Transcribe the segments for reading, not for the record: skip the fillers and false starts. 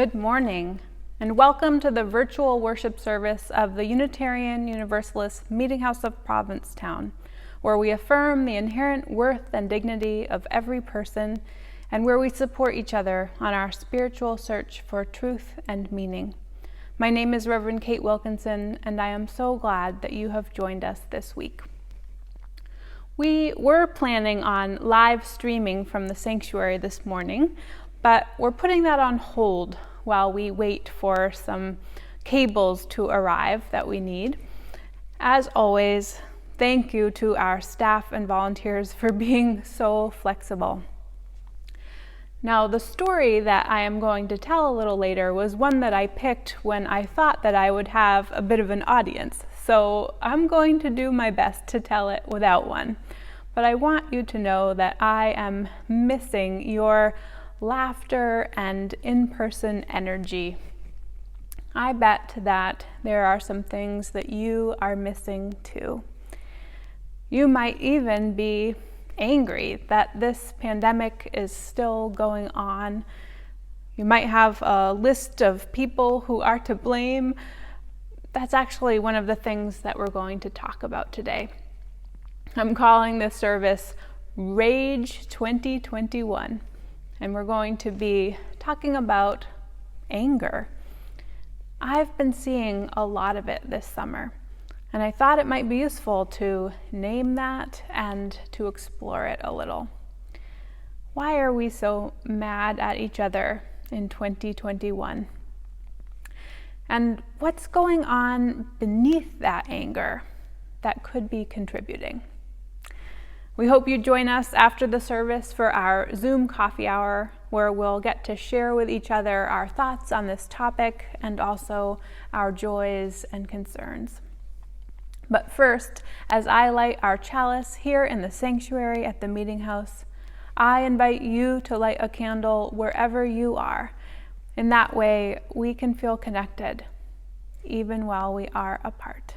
Good morning, and welcome to the virtual worship service of the Unitarian Universalist Meeting House of Provincetown, where we affirm the inherent worth and dignity of every person and where we support each other on our spiritual search for truth and meaning. My name is Reverend Kate Wilkinson, and I am so glad that you have joined us this week. We were planning on live streaming from the sanctuary this morning, but we're putting that on hold while we wait for some cables to arrive that we need. As always, thank you to our staff and volunteers for being so flexible. Now, the story that I am going to tell a little later was one that I picked when I thought that I would have a bit of an audience, so I'm going to do my best to tell it without one. But I want you to know that I am missing your laughter and in-person energy. I bet that there are some things that you are missing too. You might even be angry that this pandemic is still going on. You might have a list of people who are to blame. That's actually one of the things that we're going to talk about today. I'm calling this service Rage 2021. And we're going to be talking about anger. I've been seeing a lot of it this summer, and I thought it might be useful to name that and to explore it a little. Why are we so mad at each other in 2021? And what's going on beneath that anger that could be contributing? We hope you join us after the service for our Zoom coffee hour, where we'll get to share with each other our thoughts on this topic and also our joys and concerns. But first, as I light our chalice here in the sanctuary at the Meeting House, I invite you to light a candle wherever you are. In that way, we can feel connected, even while we are apart.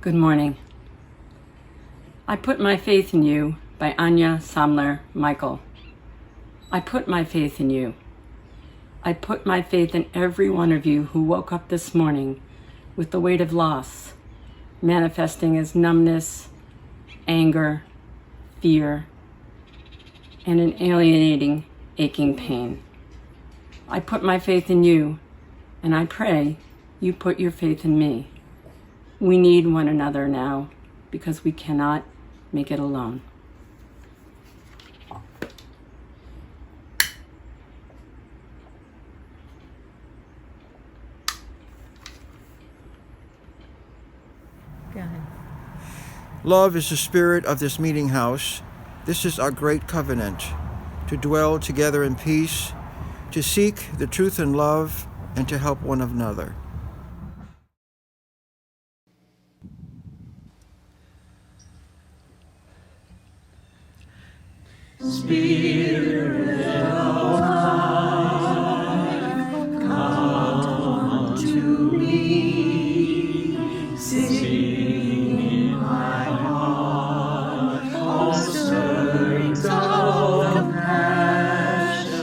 Good morning. I Put My Faith in You by Anya Samler Michael. I put my faith in you. I put my faith in every one of you who woke up this morning with the weight of loss, manifesting as numbness, anger, fear, and an alienating, aching pain. I put my faith in you, and I pray you put your faith in me. We need one another now because we cannot make it alone. Go ahead. Love is the spirit of this meeting house. This is our great covenant, to dwell together in peace, to seek the truth in love, and to help one another. Spirit of life, come unto me. Sing in my heart all stirrings of compassion.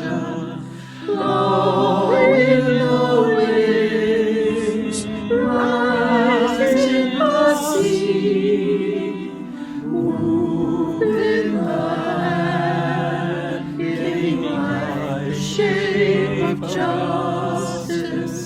Blow in the winds, rise in the sea, move in the shape of justice,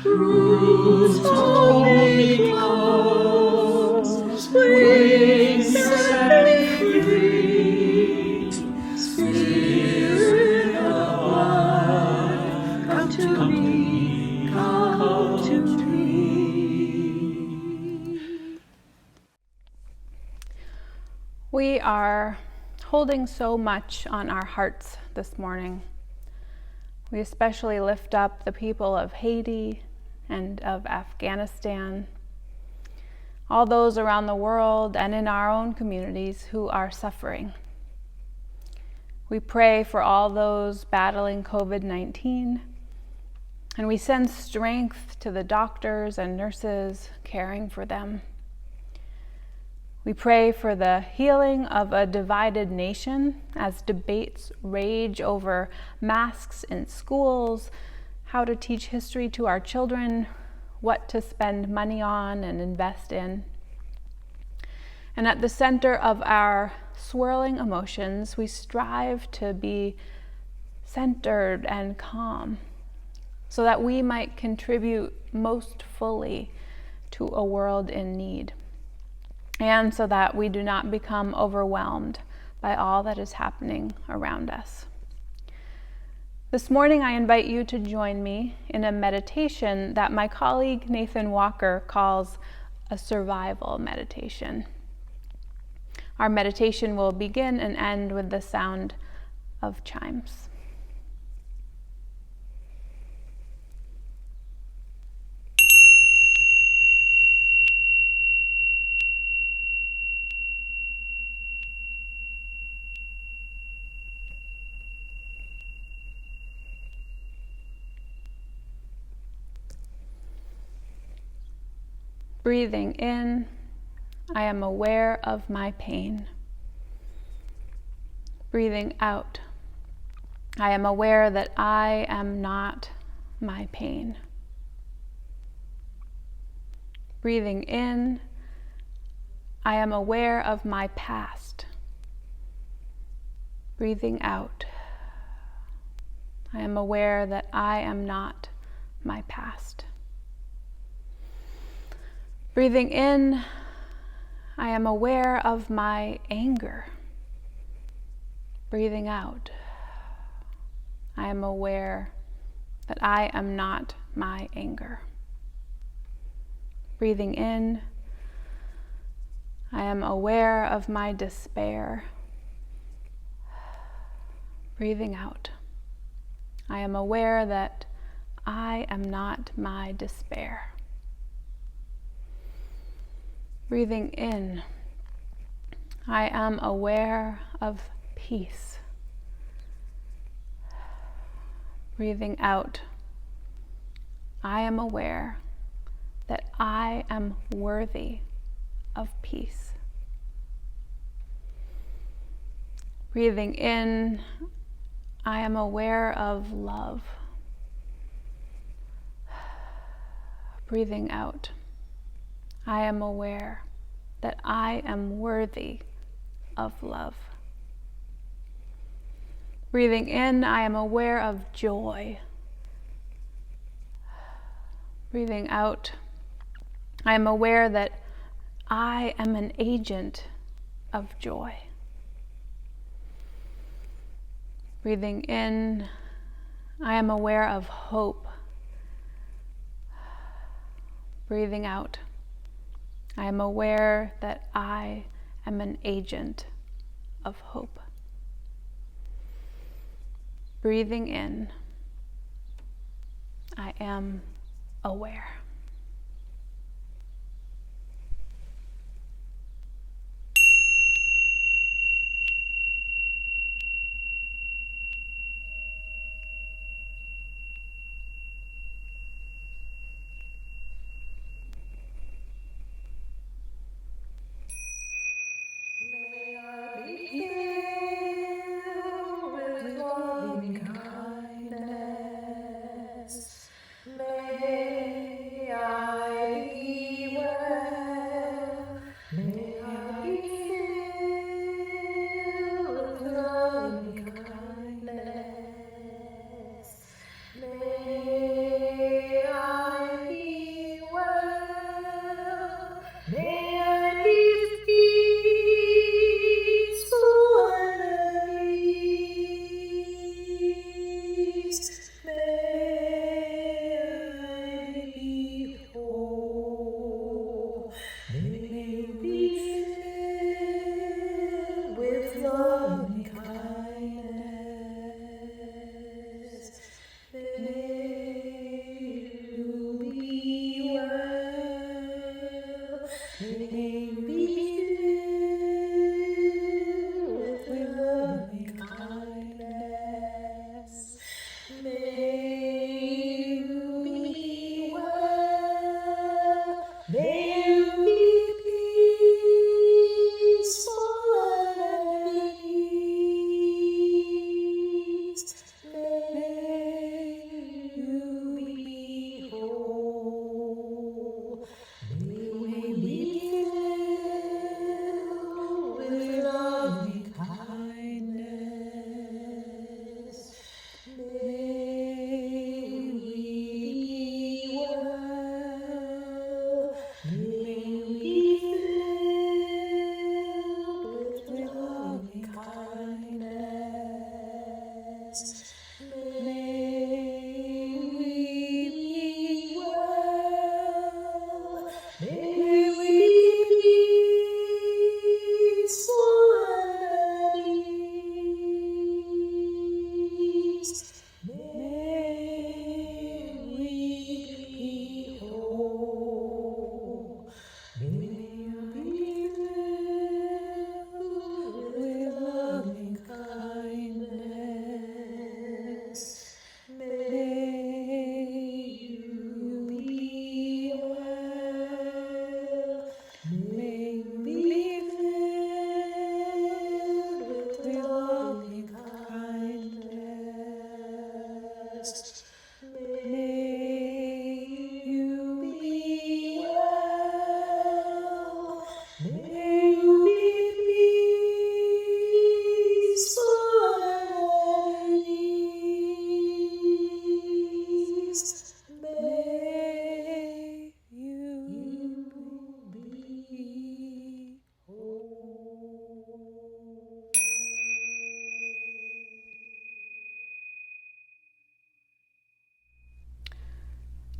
roots holy cause, wings set me free. Spirit of life, come to me, come to me. We are holding so much on our hearts this morning. We especially lift up the people of Haiti and of Afghanistan, all those around the world and in our own communities who are suffering. We pray for all those battling COVID-19 And we send strength to the doctors and nurses caring for them. We pray for the healing of a divided nation as debates rage over masks in schools, how to teach history to our children, what to spend money on and invest in. And at the center of our swirling emotions, we strive to be centered and calm so that we might contribute most fully to a world in need, and so that we do not become overwhelmed by all that is happening around us. This morning, I invite you to join me in a meditation that my colleague Nathan Walker calls a survival meditation. Our meditation will begin and end with the sound of chimes. Breathing in, I am aware of my pain. Breathing out, I am aware that I am not my pain. Breathing in, I am aware of my past. Breathing out, I am aware that I am not my past. Breathing in, I am aware of my anger. Breathing out, I am aware that I am not my anger. Breathing in, I am aware of my despair. Breathing out, I am aware that I am not my despair. Breathing in, I am aware of peace. Breathing out, I am aware that I am worthy of peace. Breathing in, I am aware of love. Breathing out, I am aware that I am worthy of love. Breathing in, I am aware of joy. Breathing out, I am aware that I am an agent of joy. Breathing in, I am aware of hope. Breathing out, I am aware that I am an agent of hope. Breathing in, I am aware. May I be filled with loving kindness. May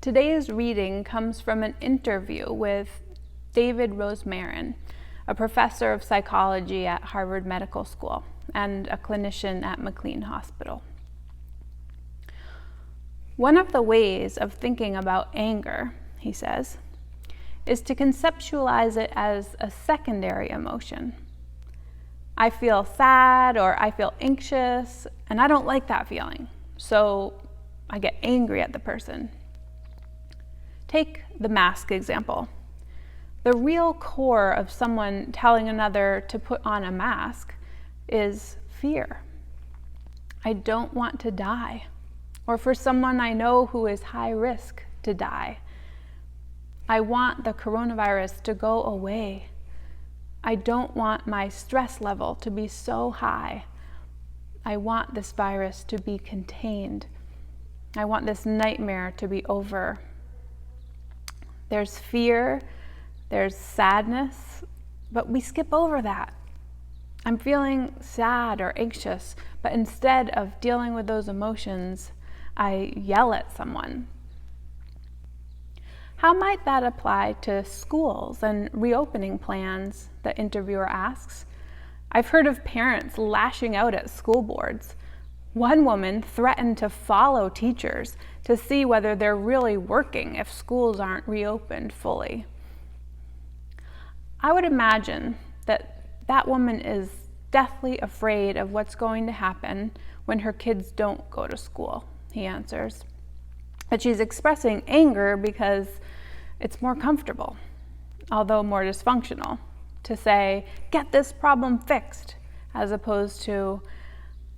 Today's reading comes from an interview with David Rosmarin, a professor of psychology at Harvard Medical School and a clinician at McLean Hospital. One of the ways of thinking about anger, he says, is to conceptualize it as a secondary emotion. I feel sad or I feel anxious, and I don't like that feeling, so I get angry at the person. Take the mask example. The real core of someone telling another to put on a mask is fear. I don't want to die, or for someone I know who is high risk to die. I want the coronavirus to go away. I don't want my stress level to be so high. I want this virus to be contained. I want this nightmare to be over. There's fear, there's sadness, but we skip over that. I'm feeling sad or anxious, but instead of dealing with those emotions, I yell at someone. How might that apply to schools and reopening plans, the interviewer asks. I've heard of parents lashing out at school boards. One woman threatened to follow teachers to see whether they're really working if schools aren't reopened fully. I would imagine that woman is deathly afraid of what's going to happen when her kids don't go to school, he answers. But she's expressing anger because it's more comfortable, although more dysfunctional, to say, get this problem fixed, as opposed to,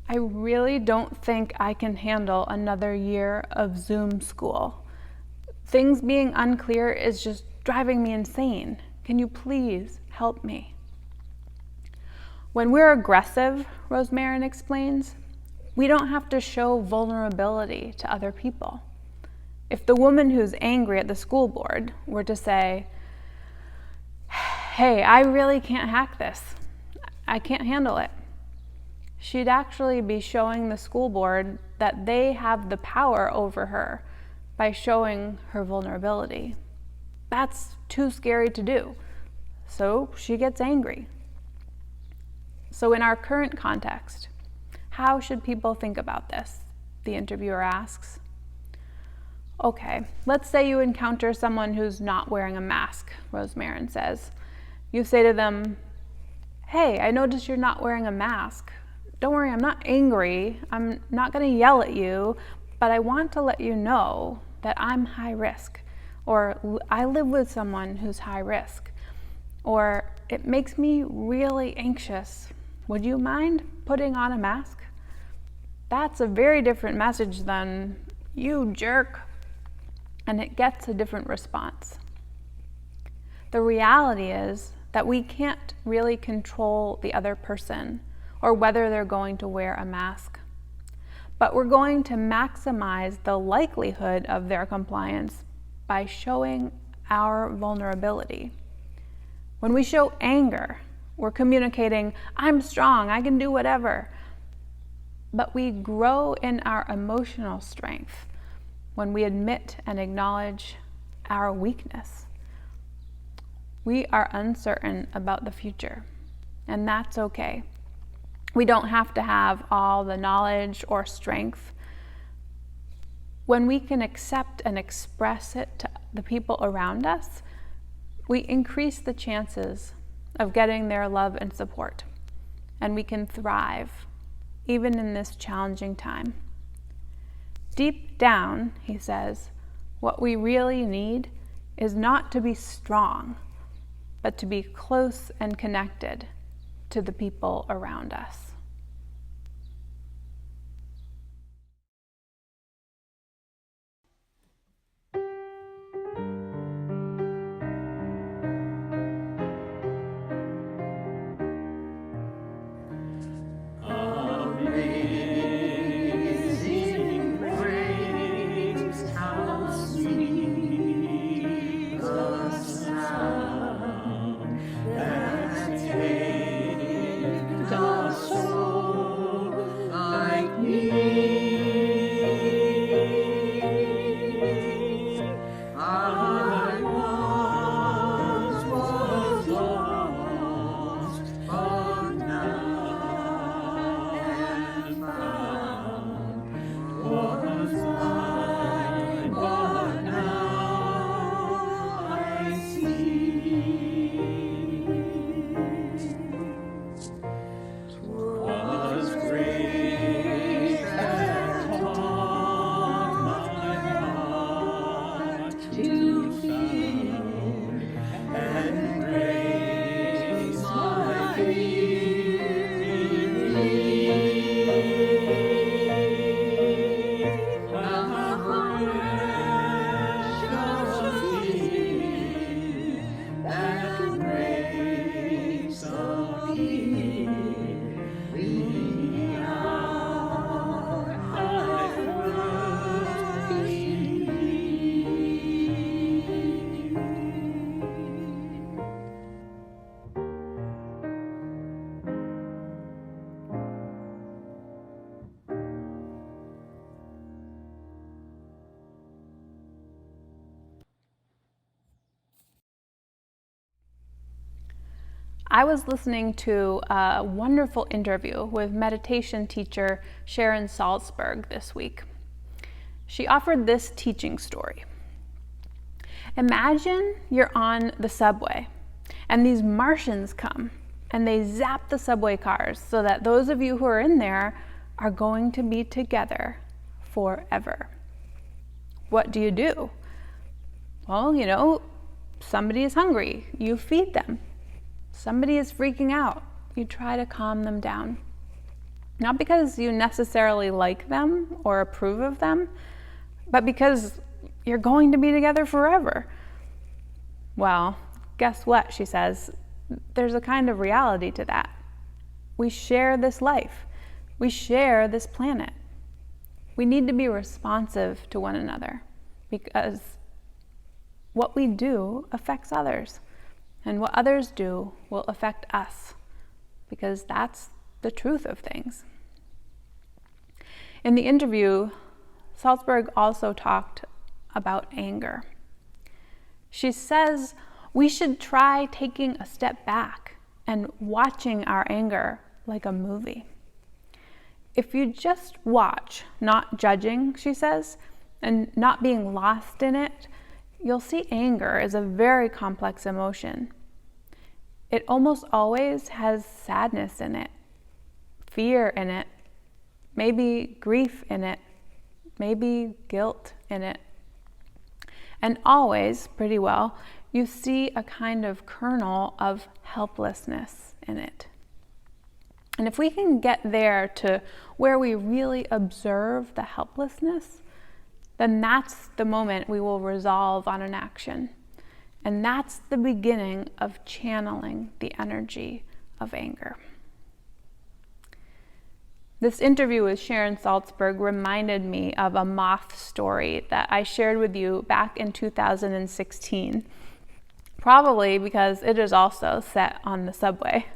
I really don't think I can handle another year of Zoom school. Things being unclear is just driving me insane. Can you please help me? When we're aggressive, Rosmarin explains, we don't have to show vulnerability to other people. If the woman who's angry at the school board were to say, hey, I really can't hack this. I can't handle it. She'd actually be showing the school board that they have the power over her by showing her vulnerability. That's too scary to do. So she gets angry. So in our current context, how should people think about this? The interviewer asks. Okay, let's say you encounter someone who's not wearing a mask, Rosmarin says. You say to them, hey, I noticed you're not wearing a mask. Don't worry, I'm not angry. I'm not going to yell at you, but I want to let you know that I'm high risk, or I live with someone who's high risk, or it makes me really anxious. Would you mind putting on a mask? That's a very different message than, you jerk, and it gets a different response. The reality is that we can't really control the other person or whether they're going to wear a mask. But we're going to maximize the likelihood of their compliance by showing our vulnerability. When we show anger, we're communicating, I'm strong, I can do whatever. But we grow in our emotional strength when we admit and acknowledge our weakness. We are uncertain about the future, and that's okay. We don't have to have all the knowledge or strength. When we can accept and express it to the people around us, we increase the chances of getting their love and support, and we can thrive even in this challenging time. Deep down, he says, what we really need is not to be strong, but to be close and connected to the people around us. Amazing grace, how sweet the sound that saved a soul. I was listening to a wonderful interview with meditation teacher Sharon Salzberg this week. She offered this teaching story. Imagine you're on the subway and these Martians come and they zap the subway cars so that those of you who are in there are going to be together forever. What do? Well, somebody is hungry. You feed them. Somebody is freaking out. You try to calm them down. Not because you necessarily like them or approve of them, but because you're going to be together forever. Well, guess what, she says. There's a kind of reality to that. We share this life. We share this planet. We need to be responsive to one another because what we do affects others, and what others do will affect us because that's the truth of things. In the interview, Salzberg also talked about anger. She says we should try taking a step back and watching our anger like a movie. If you just watch, not judging, she says, and not being lost in it, you'll see anger is a very complex emotion. It almost always has sadness in it, fear in it, maybe grief in it, maybe guilt in it. And always, pretty well, you see a kind of kernel of helplessness in it. And if we can get there to where we really observe the helplessness, then that's the moment we will resolve on an action. And that's the beginning of channeling the energy of anger. This interview with Sharon Salzberg reminded me of a moth story that I shared with you back in 2016, probably because it is also set on the subway.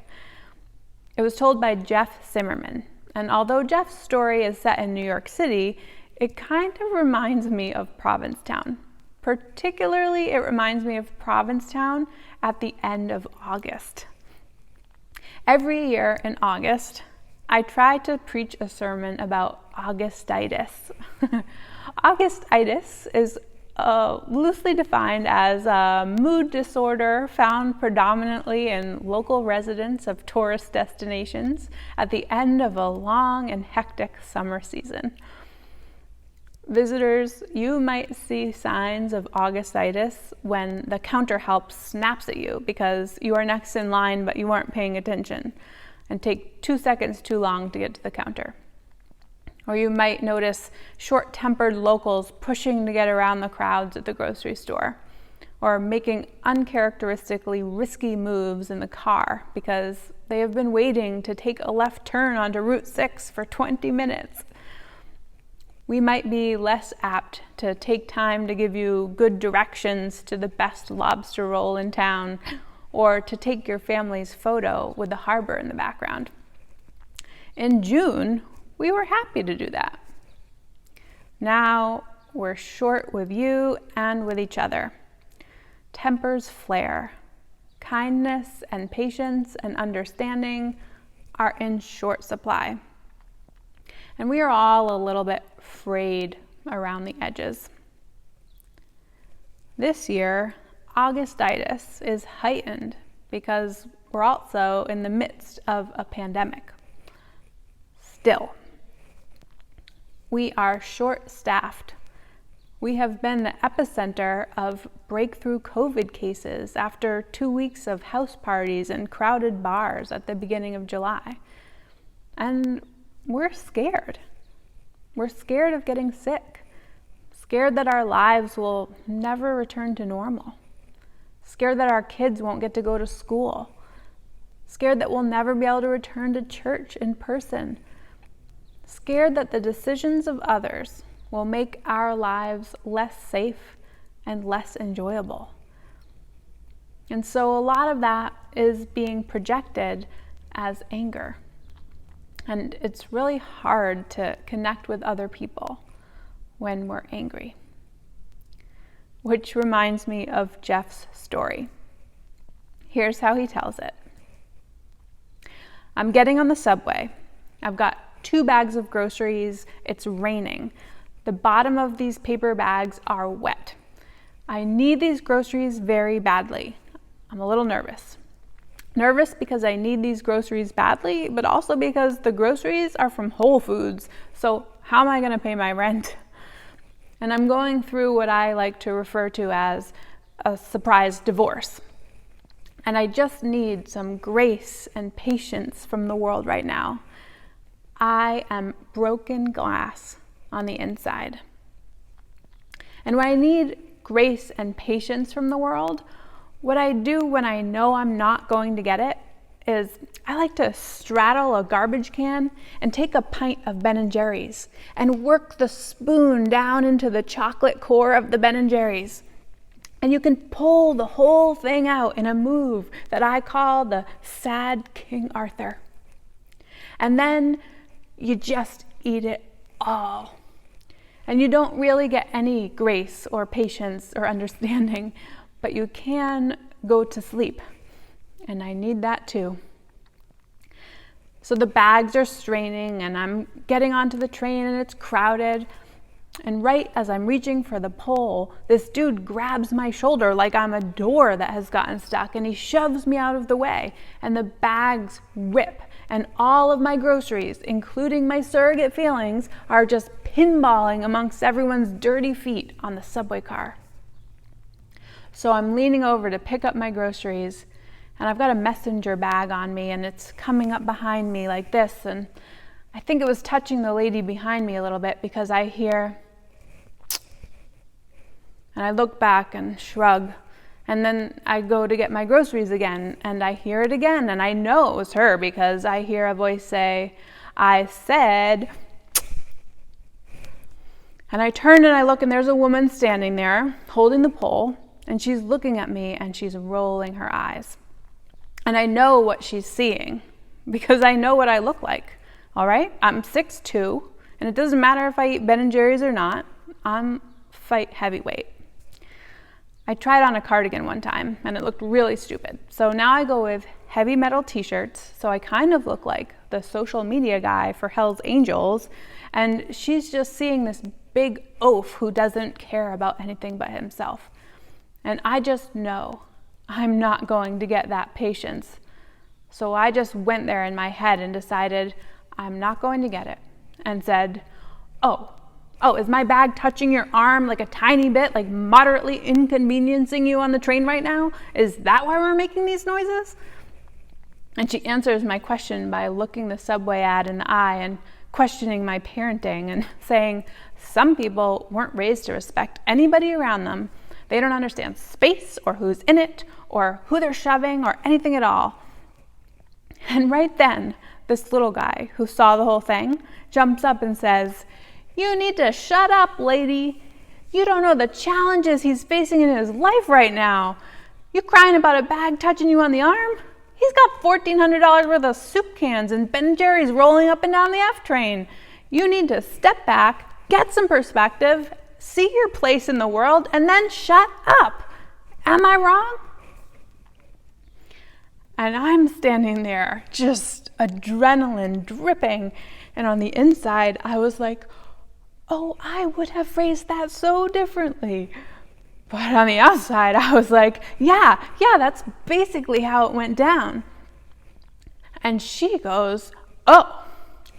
It was told by Jeff Zimmerman, and although Jeff's story is set in New York City, it kind of reminds me of Provincetown. Particularly, it reminds me of Provincetown at the end of August. Every year in August, I try to preach a sermon about Augustitis. Augustitis is loosely defined as a mood disorder found predominantly in local residents of tourist destinations at the end of a long and hectic summer season. Visitors, you might see signs of Augustitis when the counter help snaps at you because you are next in line but you weren't paying attention and take 2 seconds too long to get to the counter. Or you might notice short-tempered locals pushing to get around the crowds at the grocery store, or making uncharacteristically risky moves in the car because they have been waiting to take a left turn onto Route 6 for 20 minutes. We might be less apt to take time to give you good directions to the best lobster roll in town, or to take your family's photo with the harbor in the background. In June, we were happy to do that. Now we're short with you and with each other. Tempers flare. Kindness and patience and understanding are in short supply. And we are all a little bit frayed around the edges. This year, Augustitis is heightened because we're also in the midst of a pandemic. Still, we are short-staffed. We have been the epicenter of breakthrough COVID cases after 2 weeks of house parties and crowded bars at the beginning of July. And we're scared. We're scared of getting sick, scared that our lives will never return to normal, scared that our kids won't get to go to school, scared that we'll never be able to return to church in person, scared that the decisions of others will make our lives less safe and less enjoyable. And so a lot of that is being projected as anger. And it's really hard to connect with other people when we're angry. Which reminds me of Jeff's story. Here's how he tells it. I'm getting on the subway. I've got 2 bags of groceries. It's raining. The bottom of these paper bags are wet. I need these groceries very badly. I'm a little nervous. Nervous because I need these groceries badly, but also because the groceries are from Whole Foods. So how am I going to pay my rent? And I'm going through what I like to refer to as a surprise divorce. And I just need some grace and patience from the world right now. I am broken glass on the inside. And when I need grace and patience from the world, what I do when I know I'm not going to get it is I like to straddle a garbage can and take a pint of Ben & Jerry's and work the spoon down into the chocolate core of the Ben & Jerry's. And you can pull the whole thing out in a move that I call the sad King Arthur. And then you just eat it all. And you don't really get any grace or patience or understanding, but you can go to sleep. And I need that too. So the bags are straining and I'm getting onto the train and it's crowded. And right as I'm reaching for the pole, this dude grabs my shoulder like I'm a door that has gotten stuck, and he shoves me out of the way, and the bags rip, and all of my groceries, including my surrogate feelings, are just pinballing amongst everyone's dirty feet on the subway car. So I'm leaning over to pick up my groceries, and I've got a messenger bag on me, and it's coming up behind me like this, and I think it was touching the lady behind me a little bit because I hear, and I look back and shrug, and then I go to get my groceries again, and I hear it again, and I know it was her because I hear a voice say, "I said," and I turn and I look, and there's a woman standing there holding the pole, and she's looking at me and she's rolling her eyes. And I know what she's seeing because I know what I look like. All right, I'm 6'2", and it doesn't matter if I eat Ben & Jerry's or not. I'm fight heavyweight. I tried on a cardigan one time, and it looked really stupid. So now I go with heavy metal t-shirts, so I kind of look like the social media guy for Hell's Angels, and she's just seeing this big oaf who doesn't care about anything but himself. And I just know I'm not going to get that patience. So I just went there in my head and decided I'm not going to get it, and said, oh, is my bag touching your arm like a tiny bit, like moderately inconveniencing you on the train right now? Is that why we're making these noises? And she answers my question by looking the subway ad in the eye and questioning my parenting and saying some people weren't raised to respect anybody around them. They don't understand space or who's in it or who they're shoving or anything at all. And right then, this little guy who saw the whole thing jumps up and says, "You need to shut up, lady. You don't know the challenges he's facing in his life right now. You crying about a bag touching you on the arm? He's got $1,400 worth of soup cans and Ben & Jerry's rolling up and down the F train. You need to step back, get some perspective, see your place in the world, and then shut up. Am I wrong?" And I'm standing there, just adrenaline dripping. And on the inside, I was like, oh, I would have phrased that so differently. But on the outside, I was like, yeah, that's basically how it went down. And she goes, oh,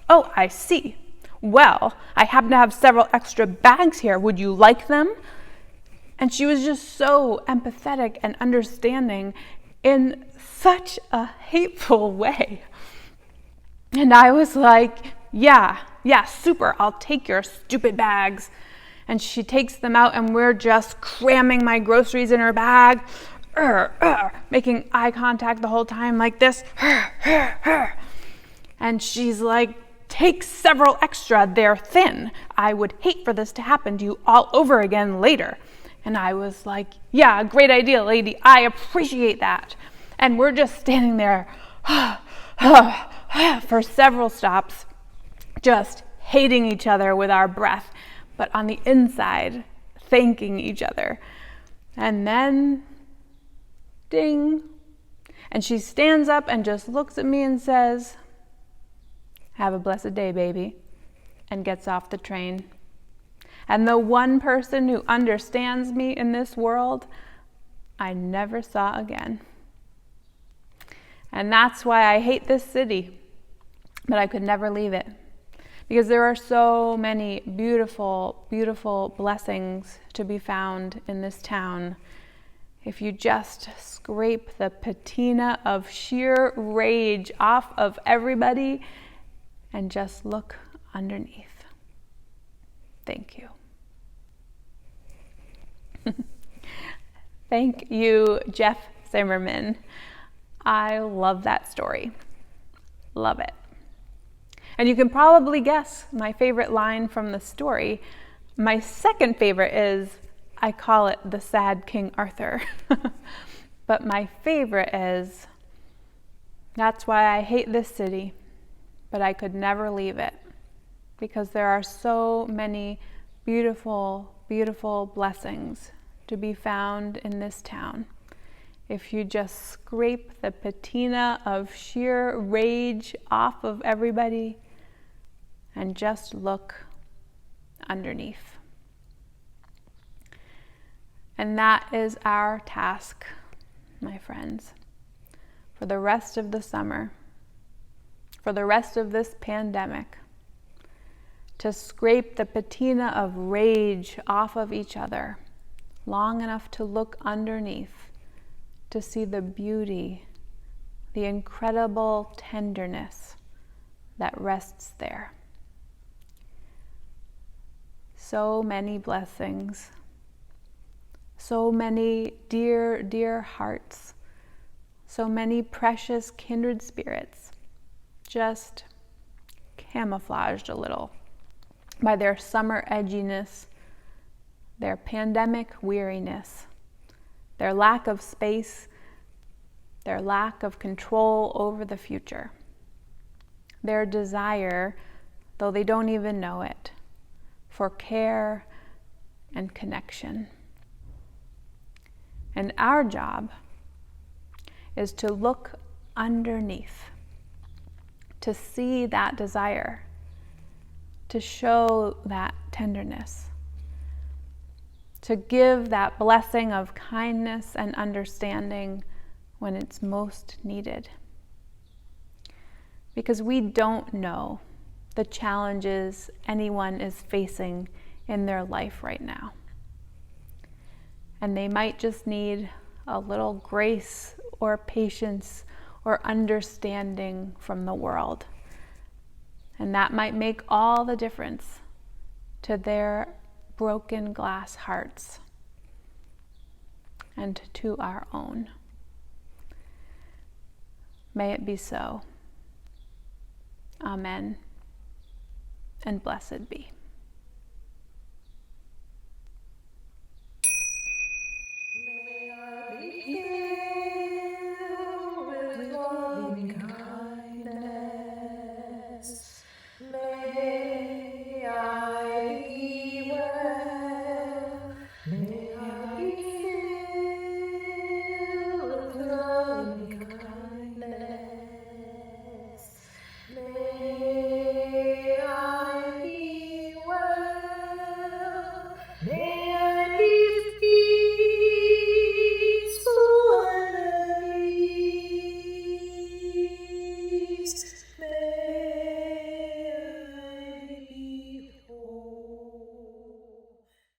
I see. Well, I happen to have several extra bags here. Would you like them? And she was just so empathetic and understanding in such a hateful way. And I was like, yeah, super, I'll take your stupid bags. And she takes them out, and we're just cramming my groceries in her bag, making eye contact the whole time like this. And she's like, take several extra, they're thin. I would hate for this to happen to you all over again later. And I was like, yeah, great idea, lady. I appreciate that. And we're just standing there for several stops, just hating each other with our breath, but on the inside, thanking each other. And then, ding. And she stands up and just looks at me and says, Have a blessed day, baby, and gets off the train. And the one person who understands me in this world, I never saw again. And that's why I hate this city, but I could never leave it. Because there are so many beautiful, beautiful blessings to be found in this town. If you just scrape the patina of sheer rage off of everybody and just look underneath. Thank you. Thank you, Jeff Zimmerman. I love that story. Love it. And you can probably guess my favorite line from the story. My second favorite is, I call it the sad King Arthur. But my favorite is, that's why I hate this city, but I could never leave it. Because there are so many beautiful, beautiful blessings to be found in this town. If you just scrape the patina of sheer rage off of everybody and just look underneath. And that is our task, my friends, for the rest of the summer, for the rest of this pandemic, to scrape the patina of rage off of each other long enough to look underneath, to see the beauty, the incredible tenderness that rests there. So many blessings, so many dear, dear hearts, so many precious kindred spirits, just camouflaged a little by their summer edginess, their pandemic weariness, their lack of space, their lack of control over the future, their desire, though they don't even know it, for care and connection. And our job is to look underneath, to see that desire, to show that tenderness, to give that blessing of kindness and understanding when it's most needed. Because we don't know the challenges anyone is facing in their life right now. And they might just need a little grace or patience or understanding from the world. And that might make all the difference to their broken glass hearts and to our own. May it be so. Amen. And blessed be. May I be filled with loving kindness. May I be well. May I be filled with loving kindness. May